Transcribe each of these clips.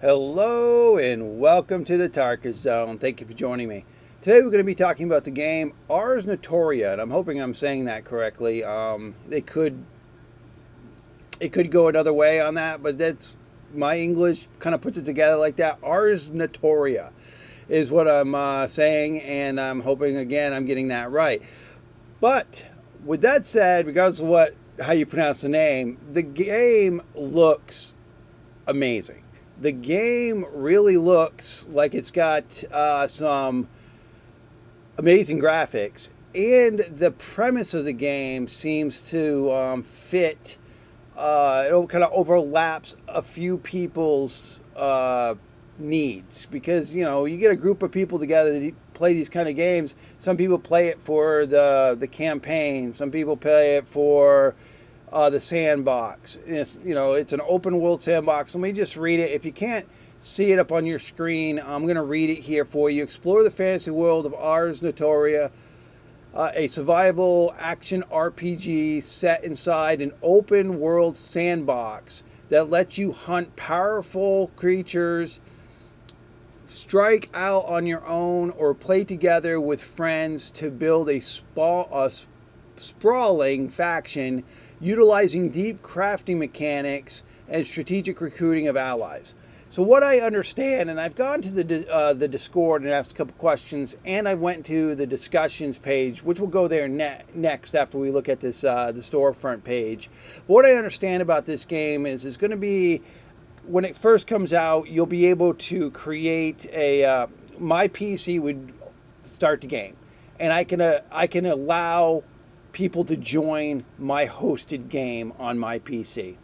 Hello and welcome to the Tarkis Zone. Thank you for joining me. Today we're going to be talking about the game Ars Notoria, and I'm hoping I'm saying that correctly. It could go another way on that, but that's my English kind of puts it together like that. Ars Notoria is what I'm saying, and I'm hoping again I'm getting that right. But with that said, regardless of how you pronounce the name, the game looks amazing. The game really looks like it's got some amazing graphics, and the premise of the game seems to fit. It kind of overlaps a few people's needs because you get a group of people together to play these kind of games. Some people play it for the campaign. Some people play it for the sandbox. It's an open world sandbox. Let me just read it. If you can't see it up on your screen, I'm going to read it here for you. Explore the fantasy world of Ars Notoria, a survival action RPG set inside an open world sandbox that lets you hunt powerful creatures, strike out on your own, or play together with friends to build a sprawling faction utilizing deep crafting mechanics and strategic recruiting of allies. So what I understand, and I've gone to the Discord and asked a couple questions, and I went to the discussions page, which will go there next after we look at this the storefront page. But what I understand about this game is it's going to be, when it first comes out, you'll be able to create a my PC would start the game, and I can allow people to join my hosted game on my PC.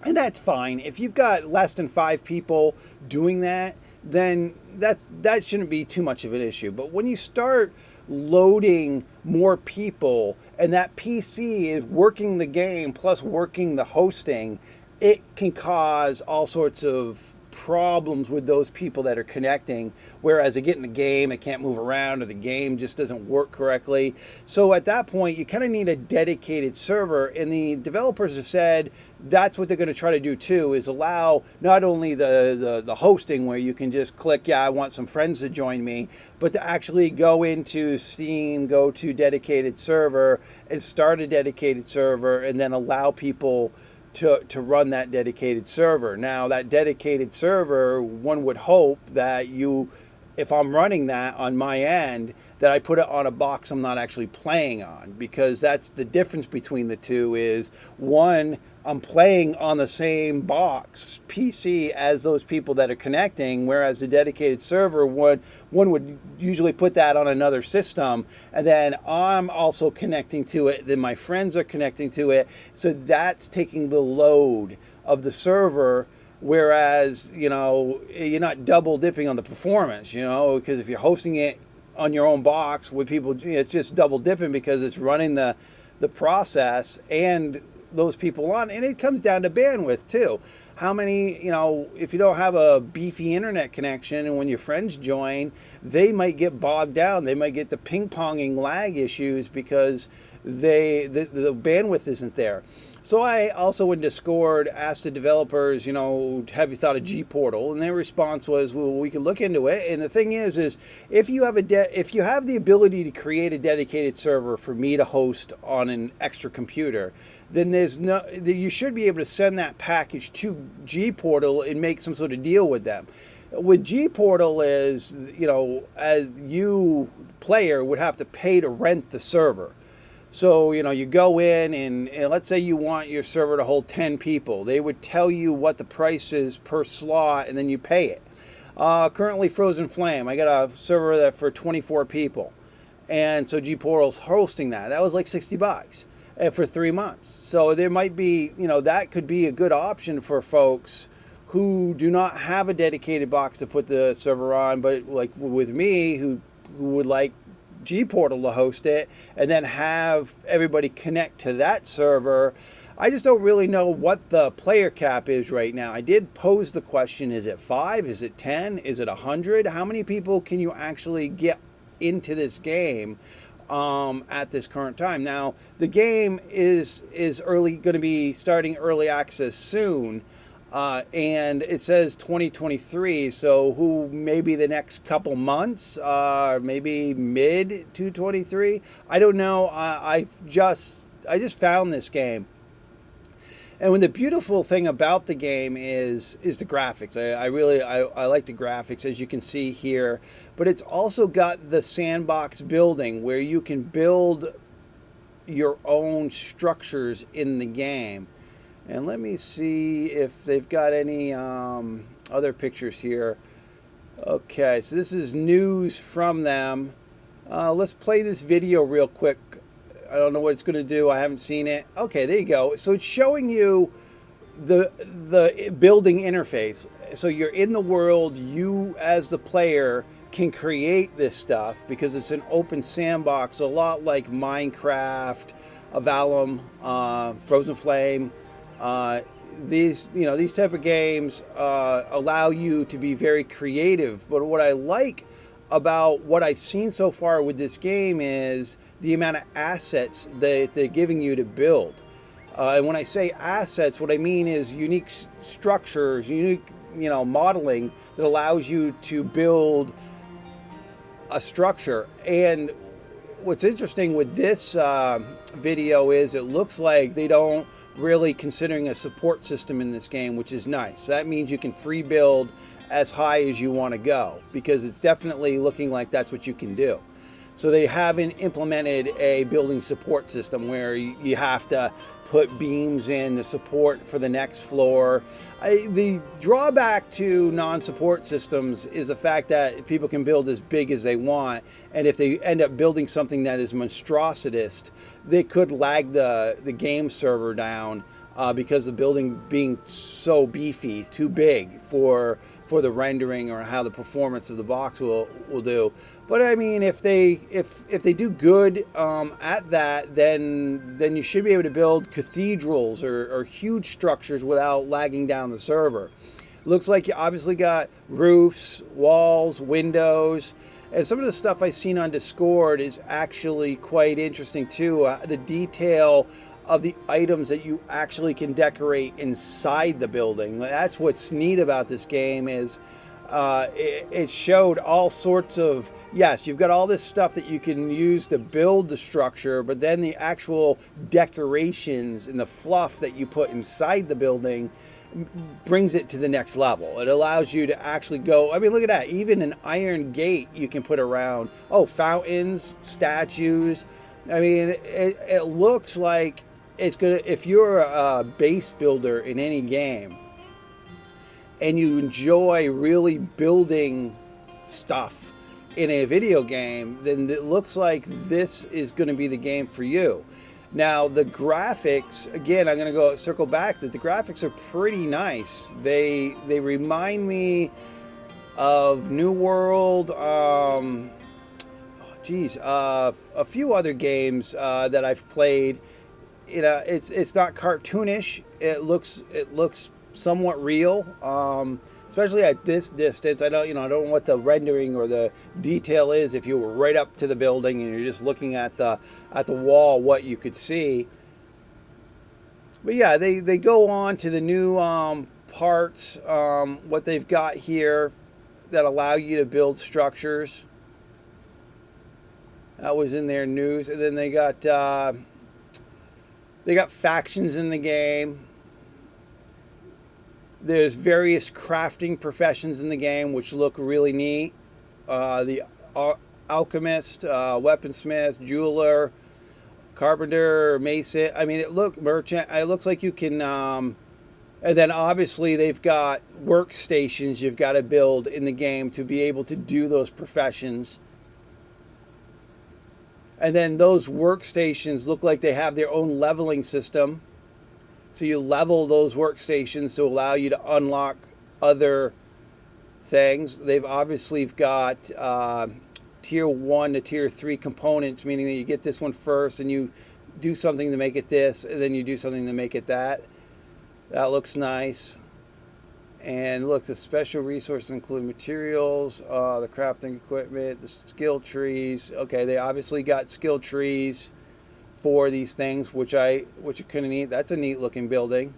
And that's fine. If you've got less than 5 people doing that, then that shouldn't be too much of an issue. But when you start loading more people and that PC is working the game plus working the hosting, it can cause all sorts of problems with those people that are connecting, whereas they get in the game, they can't move around, or the game just doesn't work correctly. So at that point, you kind of need a dedicated server, and the developers have said that's what they're going to try to do too, is allow not only the hosting where you can just click, yeah, I want some friends to join me, but to actually go into Steam, go to dedicated server, and start a dedicated server, and then allow people to run that dedicated server. Now, that dedicated server, one would hope that if I'm running that on my end, that I put it on a box I'm not actually playing on, because that's the difference between the two. Is one, I'm playing on the same box PC as those people that are connecting, whereas the dedicated server one would usually put that on another system, and then I'm also connecting to it, then my friends are connecting to it, so that's taking the load of the server. Whereas, you're not double dipping on the performance, because if you're hosting it on your own box with people, it's just double dipping because it's running the process and those people on. And it comes down to bandwidth too. How many, if you don't have a beefy internet connection, and when your friends join, they might get bogged down. They might get the ping-ponging lag issues because the bandwidth isn't there. So I also in Discord asked the developers, have you thought of G Portal? And their response was, well, we can look into it. And the thing is if you have if you have the ability to create a dedicated server for me to host on an extra computer, then you should be able to send that package to G Portal and make some sort of deal with them. With G Portal is, as you player would have to pay to rent the server. So, you go in and let's say you want your server to hold 10 people. They would tell you what the price is per slot, and then you pay it. Currently, Frozen Flame, I got a server that for 24 people. And so G-Portal's hosting that. That was like $60 for 3 months. So there might be, that could be a good option for folks who do not have a dedicated box to put the server on, but like with me, who would like G Portal to host it and then have everybody connect to that server. I just don't really know what the player cap is right now. I did pose the question, is it 5? Is it 10? Is it 100? How many people can you actually get into this game at this current time? Now, the game is going to be starting early access soon. And it says 2023, so who maybe the next couple months, maybe mid 2023. I don't know. I just found this game, and when the beautiful thing about the game is the graphics. I like the graphics, as you can see here, but it's also got the sandbox building where you can build your own structures in the game. And let me see if they've got any other pictures here. Okay, so this is news from them. Let's play this video real quick. I don't know what it's going to do. I haven't seen it. Okay, there you go. So it's showing you the building interface. So you're in the world. You, as the player, can create this stuff because it's an open sandbox, a lot like Minecraft, Avalum, Frozen Flame. These type of games allow you to be very creative. But what I like about what I've seen so far with this game is the amount of assets that they're giving you to build. And when I say assets, what I mean is unique structures, unique modeling that allows you to build a structure. And what's interesting with this video is it looks like they don't really considering a support system in this game, which is nice. That means you can free build as high as you want to go, because it's definitely looking like that's what you can do. So they haven't implemented a building support system where you have to put beams in the support for the next floor. The drawback to non-support systems is the fact that people can build as big as they want, and if they end up building something that is monstrositous, they could lag the game server down because the building being so beefy, too big for the rendering or how the performance of the box will do. But I mean, if they do good at that, then you should be able to build cathedrals or huge structures without lagging down the server. Looks like you obviously got roofs, walls, windows, and some of the stuff I've seen on Discord is actually quite interesting too. The detail of the items that you actually can decorate inside the building. That's what's neat about this game is it showed all sorts of, yes, you've got all this stuff that you can use to build the structure, but then the actual decorations and the fluff that you put inside the building brings it to the next level. It allows you to actually go, I mean, look at that, even an iron gate you can put around. Oh, fountains, statues. I mean, it looks like it's gonna, if you're a base builder in any game and you enjoy really building stuff in a video game, then it looks like this is going to be the game for you. Now, the graphics, again, I'm going to circle back that the graphics are pretty nice. They remind me of New World, a few other games that I've played. It's not cartoonish. It looks somewhat real, especially at this distance. I don't know what the rendering or the detail is if you were right up to the building and you're just looking at the wall, what you could see. But yeah, they go on to the new parts, what they've got here that allow you to build structures. That was in their news, and then they got factions in the game. There's various crafting professions in the game which look really neat. The alchemist, weaponsmith, jeweler, carpenter, mason. I mean, merchant. It looks like you can. And then obviously they've got workstations you've got to build in the game to be able to do those professions. And then those workstations look like they have their own leveling system. So you level those workstations to allow you to unlock other things. They've obviously got tier 1 to tier 3 components, meaning that you get this one first and you do something to make it this, and then you do something to make it that. That looks nice. And look, the special resources include materials, the crafting equipment, the skill trees. Okay, they obviously got skill trees for these things, which are kind of neat. That's a neat looking building.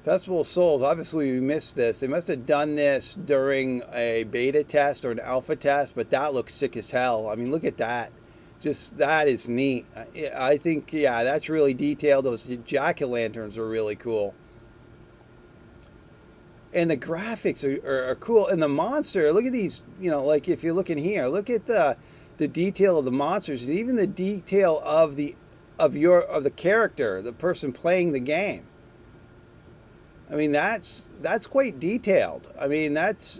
Festival of Souls, obviously we missed this. They must have done this during a beta test or an alpha test, but that looks sick as hell. I mean, look at that. Just, that is neat. I think, yeah, that's really detailed. Those jack-o'-lanterns are really cool. And the graphics are cool. And the monster, look at these, you know, like if you're looking here, look at the detail of the monsters, and even the detail of the character, the person playing the game. I mean, that's quite detailed. I mean, it's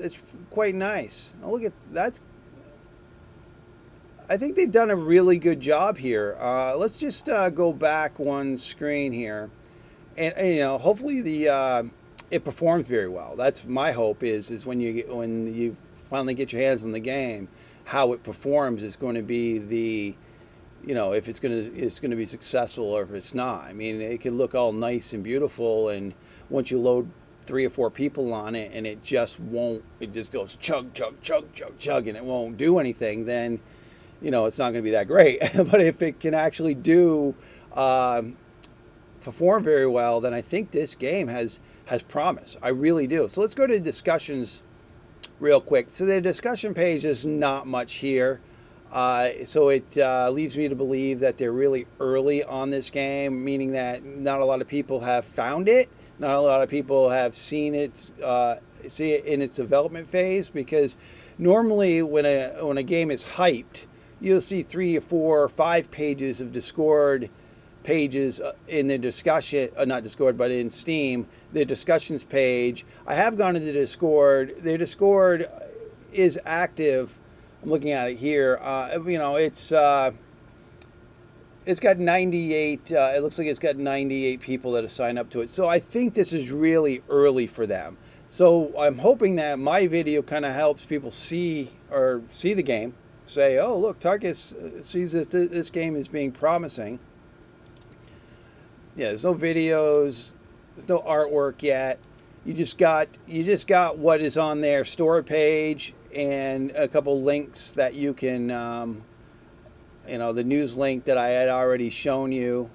quite nice. Oh, look at that's. I think they've done a really good job here. Let's just go back one screen here, and you know, hopefully it performs very well. That's my hope. Is when you finally get your hands on the game, how it performs is going to be the, you know, if it's going to be successful or if it's not. I mean, it can look all nice and beautiful, and once you load 3 or 4 people on it and it just won't, it just goes chug, chug, chug, chug, chug, and it won't do anything, then, you know, it's not going to be that great. But if it can actually perform very well, then I think this game has promise. I really do. So let's go to discussions real quick. So the discussion page is not much here. So it leaves me to believe that they're really early on this game, meaning that not a lot of people have found it. Not a lot of people have seen it, see it in its development phase, because normally when a game is hyped, you'll see 3 or 4 or 5 pages of Discord pages in the discussion, not Discord, but in Steam, the discussions page. I have gone into Discord. Their Discord is active. I'm looking at it here. You know, it's got 98. It looks like it's got 98 people that have signed up to it. So I think this is really early for them. So I'm hoping that my video kind of helps people see the game. Say, oh, look, Tarkis sees that this game is being promising. Yeah, there's no videos, there's no artwork yet. You just got what is on their store page and a couple links that you can, you know, the news link that I had already shown you.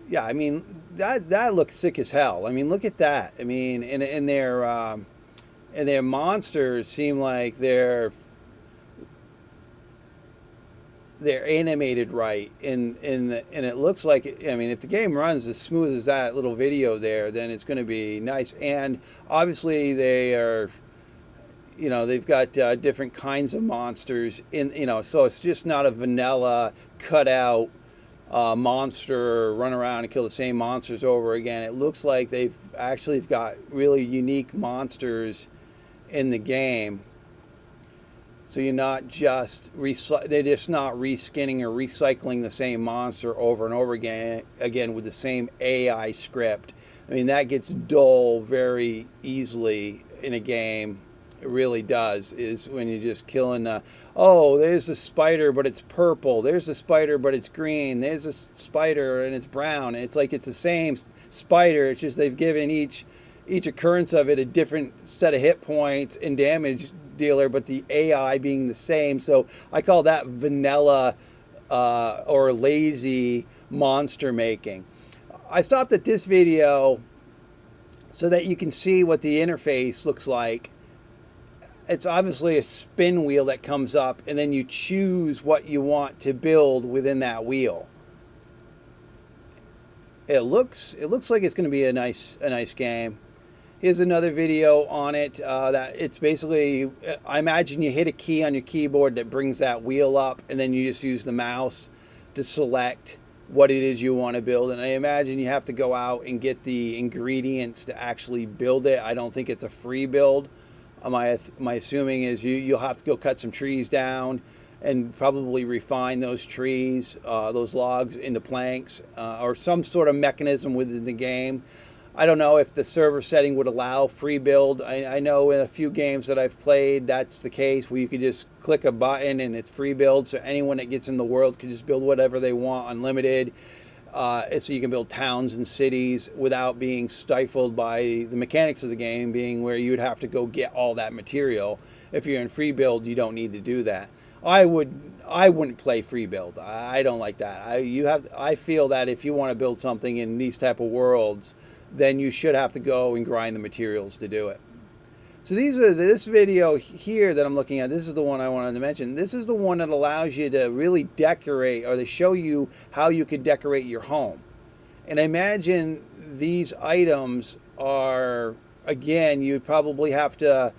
Yeah, I mean, that looks sick as hell. I mean, look at that. I mean, and their monsters seem like they're animated right, and it looks like, I mean, if the game runs as smooth as that little video there, then it's going to be nice. And obviously they are, you know, they've got different kinds of monsters in, you know, so it's just not a vanilla cut out monster run around and kill the same monsters over again. It looks like they've actually got really unique monsters in the game. So you're not just they're just not reskinning or recycling the same monster over and over again with the same AI script. I mean, that gets dull very easily in a game. It really does, is when you're just killing oh, there's the spider but it's purple, there's the spider but it's green, there's a spider and it's brown, and it's like it's the same spider, it's just they've given each occurrence of it a different set of hit points and damage dealer, but the AI being the same. So I call that vanilla or lazy monster making. I stopped at this video so that you can see what the interface looks like. It's obviously a spin wheel that comes up, and then you choose what you want to build within that wheel. It looks like it's going to be a nice game. Here's another video on it. That it's basically, I imagine you hit a key on your keyboard that brings that wheel up, and then you just use the mouse to select what it is you want to build. And I imagine you have to go out and get the ingredients to actually build it. I don't think it's a free build. My assuming is you'll have to go cut some trees down and probably refine those trees, those logs into planks, or some sort of mechanism within the game. I don't know if the server setting would allow free build. I know in a few games that I've played, that's the case, where you could just click a button and it's free build. So anyone that gets in the world could just build whatever they want, unlimited. So you can build towns and cities without being stifled by the mechanics of the game, being where you'd have to go get all that material. If you're in free build, you don't need to do that. I wouldn't play free build. I don't like that. I feel that if you want to build something in these type of worlds, then you should have to go and grind the materials to do it. So this video here that I'm looking at, this is the one I wanted to mention. This is the one that allows you to really decorate, or they show you how you could decorate your home. And I imagine these items are, again, you'd probably have to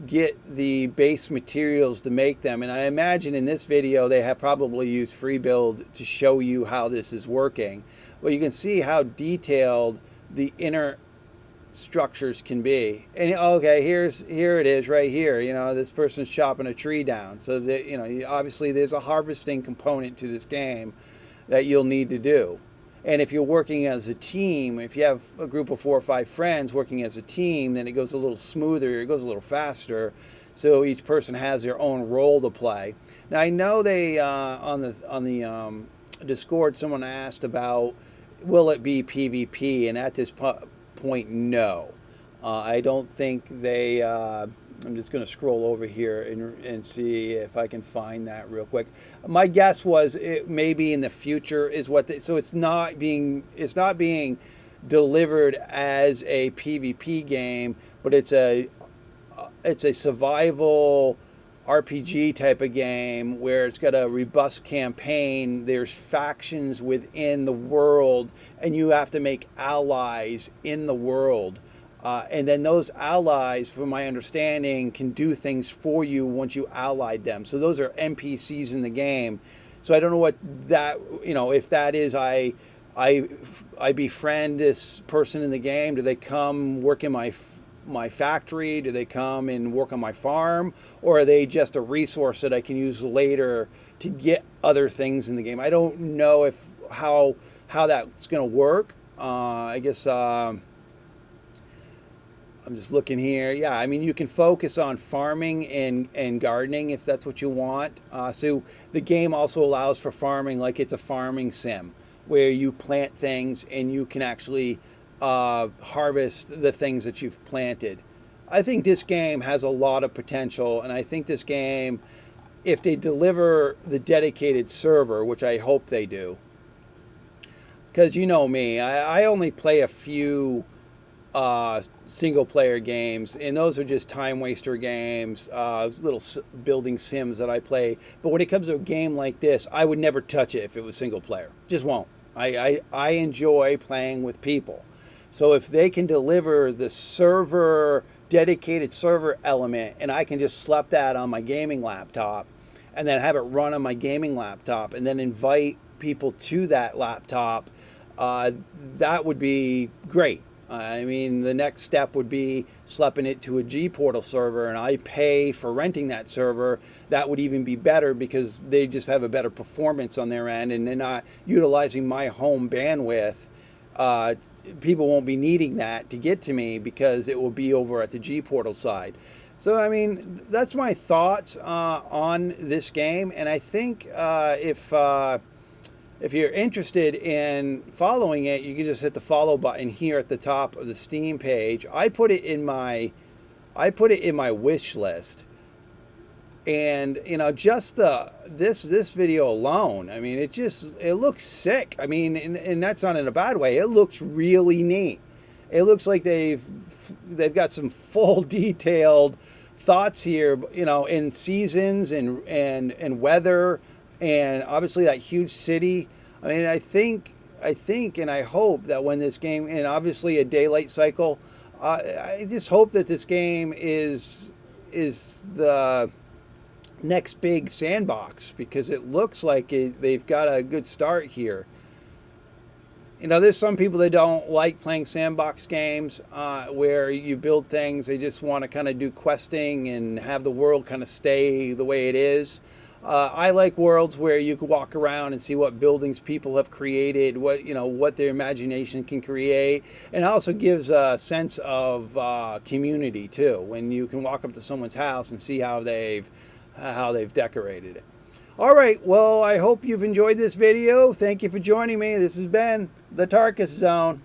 get the base materials to make them. And I imagine in this video they have probably used free build to show you how this is working. Well, you can see how detailed the inner structures can be. And okay, here it is right here. You know, this person's chopping a tree down. So that, you know, obviously there's a harvesting component to this game that you'll need to do. And if you're working as a team, if you have a group of 4 or 5 friends working as a team, then it goes a little smoother, it goes a little faster. So each person has their own role to play. Now I know they on the Discord, someone asked about, will it be PvP? And at this point, no. I don't think they. I'm just going to scroll over here and see if I can find that real quick. My guess was it maybe in the future is what they, so it's not being delivered as a PvP game, but it's a survival RPG type of game where it's got a robust campaign. There's factions within the world, and you have to make allies in the world. And then those allies, from my understanding, can do things for you once you allied them. So those are NPCs in the game. So I don't know what that, you know, if that is I befriend this person in the game. Do they come work in my factory? Do they come and work on my farm? Or are they just a resource that I can use later to get other things in the game? I don't know how that's going to work. I guess I'm just looking here. Yeah, I mean, you can focus on farming and gardening if that's what you want. So the game also allows for farming, like it's a farming sim where you plant things and you can actually harvest the things that you've planted. I think this game has a lot of potential, and I think this game, if they deliver the dedicated server, which I hope they do, because you know me, I only play a few single player games, and those are just time waster games, little building sims that I play. But when it comes to a game like this, I would never touch it if it was single player. Just won't. I enjoy playing with people. So if they can deliver the server, dedicated server element, and I can just slap that on my gaming laptop and then have it run on my gaming laptop and then invite people to that laptop, that would be great. I mean, the next step would be slapping it to a G Portal server, and I pay for renting that server. That would even be better because they just have a better performance on their end, and they're not utilizing my home bandwidth. People won't be needing that to get to me because it will be over at the G Portal side. So, I mean, that's my thoughts on this game, and I think if you're interested in following it, you can just hit the follow button here at the top of the Steam page. I put it in my wish list, and you know, just this video alone, I mean, it looks sick. I mean, and that's not in a bad way. It looks really neat. It looks like they've got some full detailed thoughts here, you know, in seasons and weather. And obviously that huge city. I mean, I think and I hope that when this game, and obviously a daylight cycle, I just hope that this game is the next big sandbox, because it looks like they've got a good start here. You know, there's some people that don't like playing sandbox games where you build things. They just want to kind of do questing and have the world kind of stay the way it is. I like worlds where you can walk around and see what buildings people have created, what their imagination can create, and it also gives a sense of community too, when you can walk up to someone's house and see how they've decorated it. All right, well, I hope you've enjoyed this video. Thank you for joining me. This has been the Tarkis Zone.